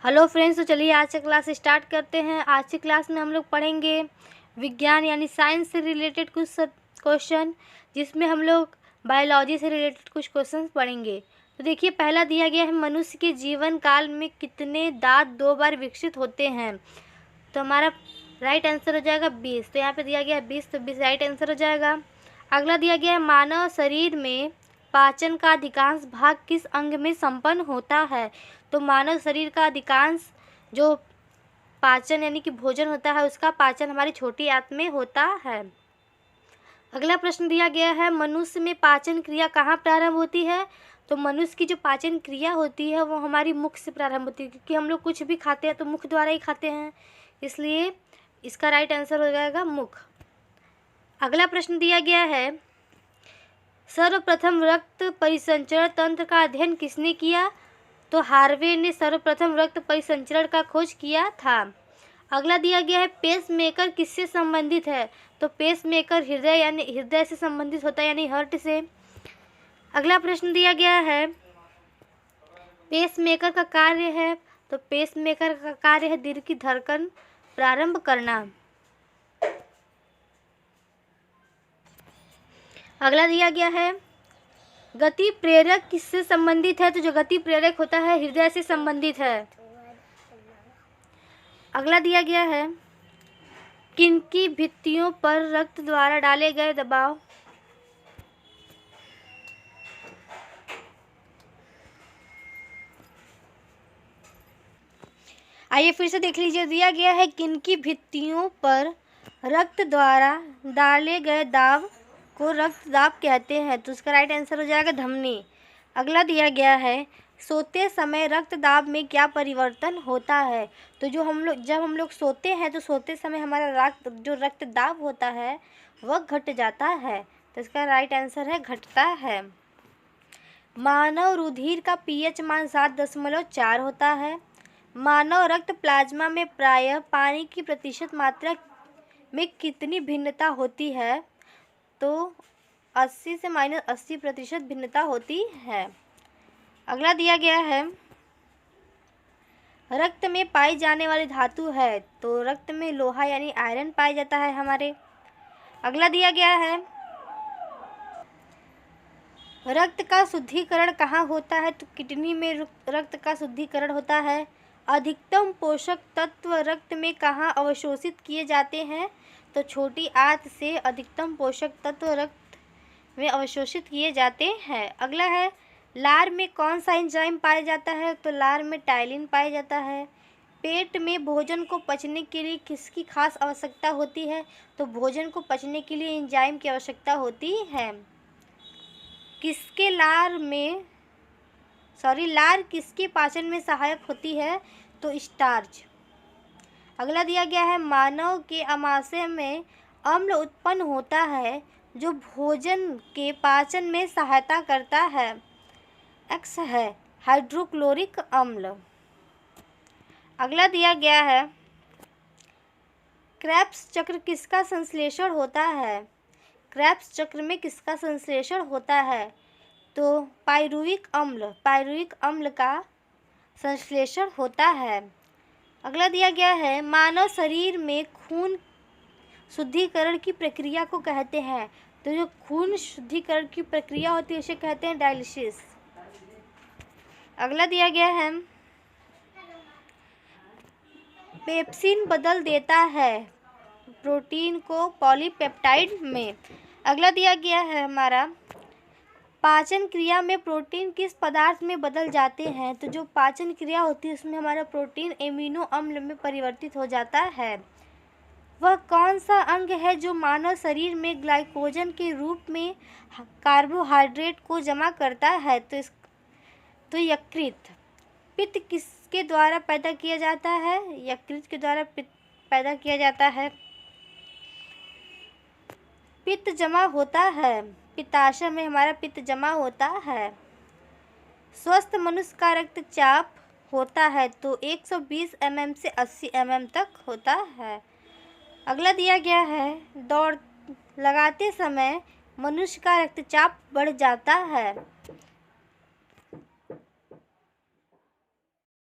Hello friends, तो चलिए आज से क्लास स्टार्ट करते हैं। आज की क्लास में हम लोग पढ़ेंगे विज्ञान यानी साइंस से रिलेटेड कुछ क्वेश्चन, जिसमें हम लोग बायोलॉजी से रिलेटेड कुछ क्वेश्चंस पढ़ेंगे। तो देखिए, पहला दिया गया है मनुष्य के जीवन काल में कितने दांत 2 बार विकसित होते हैं। तो हमारा राइट आंसर हो जाएगा 20। तो यहाँ पे दिया गया है 20, तो 20 राइट आंसर हो जाएगा। अगला दिया गया है मानव शरीर में पाचन का अधिकांश भाग किस अंग में संपन्न होता है। तो मानव शरीर का अधिकांश जो पाचन यानी कि भोजन होता है, उसका पाचन हमारी छोटी आंत में होता है। अगला प्रश्न दिया गया है मनुष्य में पाचन क्रिया कहाँ प्रारंभ होती है। तो मनुष्य की जो पाचन क्रिया होती है वो हमारी मुख से प्रारंभ होती है, क्योंकि हम लोग कुछ भी खाते हैं तो मुख द्वारा ही खाते हैं, इसलिए इसका राइट आंसर हो जाएगा मुख। अगला प्रश्न दिया गया है सर्वप्रथम रक्त परिसंचरण तंत्र का अध्ययन किसने किया। तो हार्वे ने सर्वप्रथम रक्त परिसंचरण का खोज किया था। अगला दिया गया है पेसमेकर किससे संबंधित है। तो पेसमेकर हृदय यानी हृदय से संबंधित होता है, यानी हार्ट से। अगला प्रश्न दिया गया है पेसमेकर का कार्य है। तो पेसमेकर का कार्य है दिल की धड़कन प्रारंभ करना। अगला दिया गया है गति प्रेरक किससे संबंधित है। तो जो गति प्रेरक होता है हृदय से संबंधित है। अगला दिया गया है किनकी भित्तियों पर रक्त द्वारा डाले गए दबाव। आइए फिर से देख लीजिए, दिया गया है किनकी भित्तियों पर रक्त द्वारा डाले गए दाब को रक्तदाब कहते हैं। तो उसका राइट आंसर हो जाएगा धमनी। अगला दिया गया है सोते समय रक्तदाब में क्या परिवर्तन होता है। तो जब हम लोग सोते हैं तो सोते समय हमारा जो रक्तदाब होता है वह घट जाता है। तो इसका राइट आंसर है घटता है। मानव रुधिर का पीएच मान 7.4 होता है। मानव रक्त प्लाज्मा में प्रायः पानी की प्रतिशत मात्रा में कितनी भिन्नता होती है। तो 80 से -80% भिन्नता होती है। अगला दिया गया है रक्त में पाई जाने वाली धातु है। तो रक्त में लोहा यानी आयरन पाया जाता है हमारे। अगला दिया गया है रक्त का शुद्धिकरण कहाँ होता है। तो किडनी में रक्त का शुद्धिकरण होता है। अधिकतम पोषक तत्व रक्त में कहाँ अवशोषित किए जाते हैं। तो छोटी आंत से अधिकतम पोषक तत्व रक्त में अवशोषित किए जाते हैं। अगला है लार में कौन सा एंजाइम पाया जाता है। तो लार में टाइलिन पाया जाता है। पेट में भोजन को पचने के लिए किसकी खास आवश्यकता होती है। तो भोजन को पचने के लिए एंजाइम की आवश्यकता होती है। किसके लार किसके पाचन में सहायक होती है। तो स्टार्च। अगला दिया गया है मानव के आमाशय में अम्ल उत्पन्न होता है जो भोजन के पाचन में सहायता करता है। एक्स है हाइड्रोक्लोरिक अम्ल। अगला दिया गया है क्रेब्स चक्र किसका संश्लेषण होता है। क्रेब्स चक्र में किसका संश्लेषण होता है। तो पाइरुविक अम्ल का संश्लेषण होता है। अगला दिया गया है मानव शरीर में खून शुद्धिकरण की प्रक्रिया को कहते हैं। तो जो खून शुद्धिकरण की प्रक्रिया होती है उसे कहते हैं डायलिसिस। अगला दिया गया है पेप्सिन बदल देता है प्रोटीन को पॉलीपेप्टाइड में। अगला दिया गया है हमारा पाचन क्रिया में प्रोटीन किस पदार्थ में बदल जाते हैं। तो जो पाचन क्रिया होती है उसमें हमारा प्रोटीन एमिनो अम्ल में परिवर्तित हो जाता है। वह कौन सा अंग है जो मानव शरीर में ग्लाइकोजन के रूप में कार्बोहाइड्रेट को जमा करता है। तो यकृत। पित्त किसके द्वारा पैदा किया जाता है। यकृत के द्वारा पैदा किया जाता है। पित्त जमा होता है पित्ताशय में हमारा पित्त जमा होता है। स्वस्थ मनुष्य का रक्तचाप होता है तो 120 mm से 80 mm तक होता है। अगला दिया गया है दौड़ लगाते समय मनुष्य का रक्तचाप बढ़ जाता है।